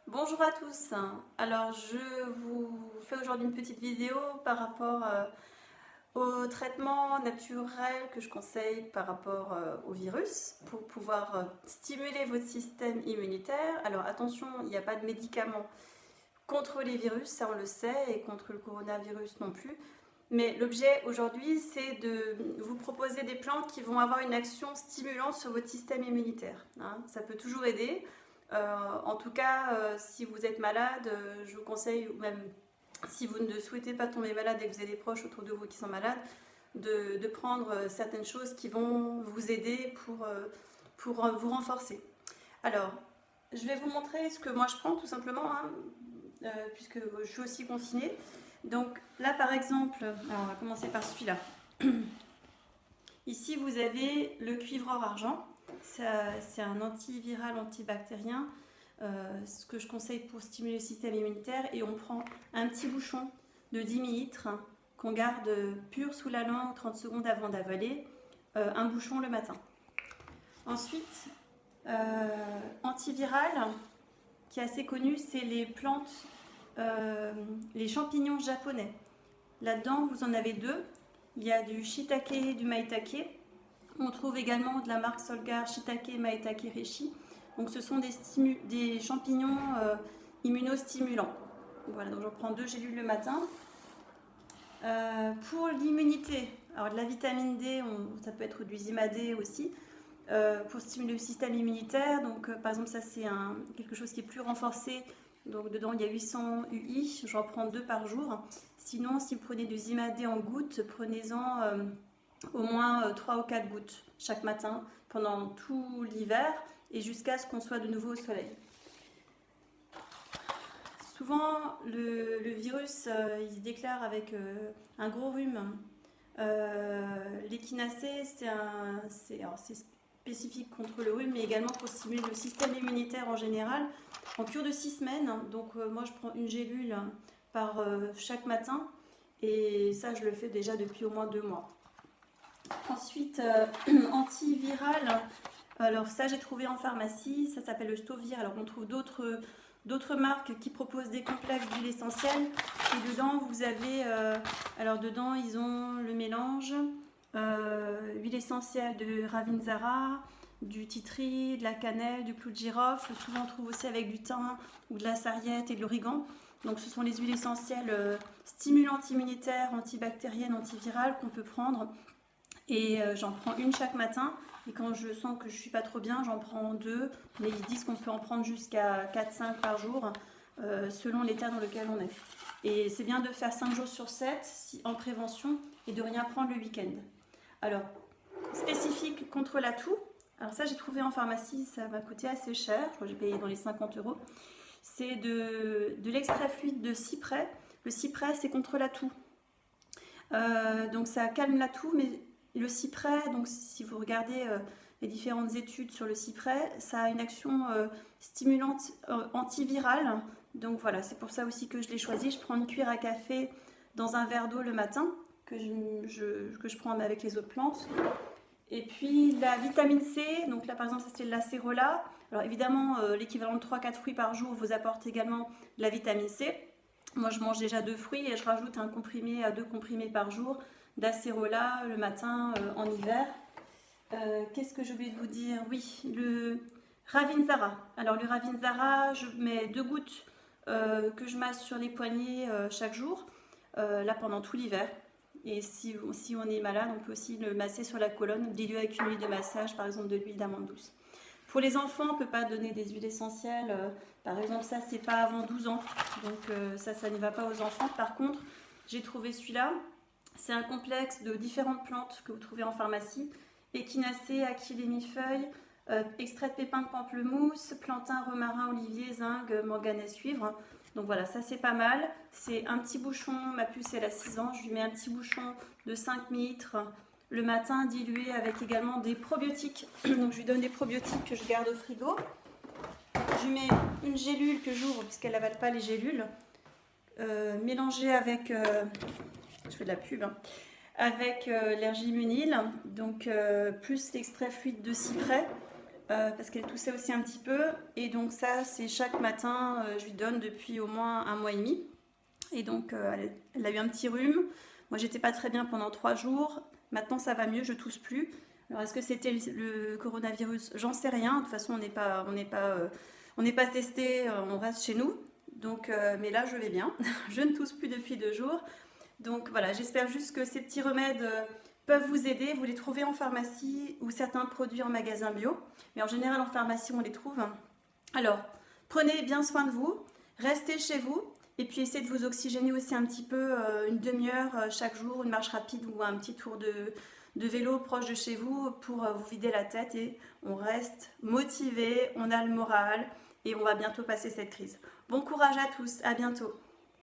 Bonjour à tous. Alors, je vous fais aujourd'hui une petite vidéo par rapport au traitement naturel que je conseille par rapport au virus pour pouvoir stimuler votre système immunitaire. Alors, attention, il n'y a pas de médicaments contre les virus, ça on le sait, et contre le coronavirus non plus. Mais l'objet aujourd'hui, c'est de vous proposer des plantes qui vont avoir une action stimulante sur votre système immunitaire, hein. Ça peut toujours aider. En tout cas, si vous êtes malade, je vous conseille, ou même si vous ne souhaitez pas tomber malade et que vous avez des proches autour de vous qui sont malades, de prendre certaines choses qui vont vous aider pour vous renforcer. Alors, je vais vous montrer ce que moi je prends tout simplement, hein, puisque je suis aussi confinée. Donc là par exemple, alors on va commencer par celui-là. Ici vous avez le cuivreur argent. C'est un antiviral, antibactérien, ce que je conseille pour stimuler le système immunitaire. Et on prend un petit bouchon de 10 millilitres qu'on garde pur sous la langue 30 secondes avant d'avaler, un bouchon le matin. Ensuite, antiviral, qui est assez connu, c'est les plantes, les champignons japonais. Là-dedans, vous en avez deux. Il y a du shiitake et du maitake. On trouve également de la marque Solgar shiitake maitake reishi. Donc ce sont des champignons immunostimulants. Voilà, donc j'en prends 2 gélules le matin. Pour l'immunité, alors de la vitamine D, ça peut être du Zima-D aussi, pour stimuler le système immunitaire. Donc par exemple, ça c'est quelque chose qui est plus renforcé. Donc dedans il y a 800 UI, j'en prends 2 par jour. Sinon, si vous prenez du Zima-D en gouttes, prenez-en au moins 3 ou 4 gouttes chaque matin pendant tout l'hiver et jusqu'à ce qu'on soit de nouveau au soleil. Souvent, le virus, il se déclare avec un gros rhume. L'échinacée, c'est spécifique contre le rhume, mais également pour stimuler le système immunitaire en général. En cure de 6 semaines, donc moi je prends une gélule par chaque matin, et ça je le fais déjà depuis au moins 2 mois. Ensuite, antiviral, alors ça j'ai trouvé en pharmacie, ça s'appelle le Stovir. Alors on trouve d'autres marques qui proposent des complexes d'huile essentielle, et dedans vous avez, alors dedans ils ont le mélange, huile essentielle de Ravinzara, du titri, de la cannelle, du clou de girofle. Souvent on trouve aussi avec du thym ou de la sarriette et de l'origan. Donc ce sont les huiles essentielles stimulantes immunitaires, antibactériennes, antivirales qu'on peut prendre. Et j'en prends une chaque matin. Et quand je sens que je ne suis pas trop bien, j'en prends 2. Mais ils disent qu'on peut en prendre jusqu'à 4-5 par jour, selon l'état dans lequel on est. Et c'est bien de faire 5 jours sur 7 en prévention et de rien prendre le week-end. Alors, spécifique contre la toux. Alors ça, j'ai trouvé en pharmacie, ça m'a coûté assez cher. Je crois que j'ai payé dans les 50 euros. C'est de l'extrait fluide de cyprès. Le cyprès, c'est contre la toux. Donc ça calme la toux, mais le cyprès, donc si vous regardez les différentes études sur le cyprès, ça a une action stimulante antivirale. Donc voilà, c'est pour ça aussi que je l'ai choisi. Je prends une cuillère à café dans un verre d'eau le matin, que je prends avec les autres plantes. Et puis la vitamine C, donc là par exemple ça c'est de l'acérola. Alors évidemment l'équivalent de 3-4 fruits par jour vous apporte également de la vitamine C. Moi je mange déjà 2 fruits et je rajoute un comprimé à 2 comprimés par jour d'acérola le matin en hiver. Qu'est-ce que j'ai oublié de vous dire? Oui, le Ravinzara. Alors le Ravinzara, je mets 2 gouttes que je masse sur les poignets chaque jour, là pendant tout l'hiver. Et si on est malade, on peut aussi le masser sur la colonne, diluer avec une huile de massage, par exemple de l'huile d'amande douce. Pour les enfants, on ne peut pas donner des huiles essentielles. Par exemple, ça, c'est pas avant 12 ans. Donc ça ne va pas aux enfants. Par contre, j'ai trouvé celui-là. C'est un complexe de différentes plantes que vous trouvez en pharmacie. Échinacée, achillée millefeuille, extrait de pépins de pamplemousse, plantain, romarin, olivier, zinc, manganèse, cuivre. Donc voilà, ça c'est pas mal. C'est un petit bouchon, ma puce elle a 6 ans, je lui mets un petit bouchon de 5 millilitres le matin, dilué avec également des probiotiques. Donc je lui donne des probiotiques que je garde au frigo. Je lui mets une gélule que j'ouvre puisqu'elle n'avale pas les gélules, mélangée avec, je fais de la pub, hein, avec l'ergimunil, donc plus l'extrait fluide de cyprès. parce qu'elle toussait aussi un petit peu. Et donc ça, c'est chaque matin, je lui donne depuis au moins un mois et demi. Et donc, elle a eu un petit rhume. Moi, j'étais pas très bien pendant 3 jours. Maintenant, ça va mieux, je tousse plus. Alors, est-ce que c'était le coronavirus? J'en sais rien. De toute façon, on n'est pas testé, on reste chez nous. Donc, mais là, je vais bien. Je ne tousse plus depuis 2 jours. Donc voilà, j'espère juste que ces petits remèdes peuvent vous aider. Vous les trouvez en pharmacie ou certains produits en magasin bio. Mais en général, en pharmacie, on les trouve. Alors, prenez bien soin de vous. Restez chez vous. Et puis essayez de vous oxygéner aussi un petit peu, une demi-heure chaque jour, une marche rapide ou un petit tour de vélo proche de chez vous pour vous vider la tête. Et on reste motivé, on a le moral et on va bientôt passer cette crise. Bon courage à tous, à bientôt.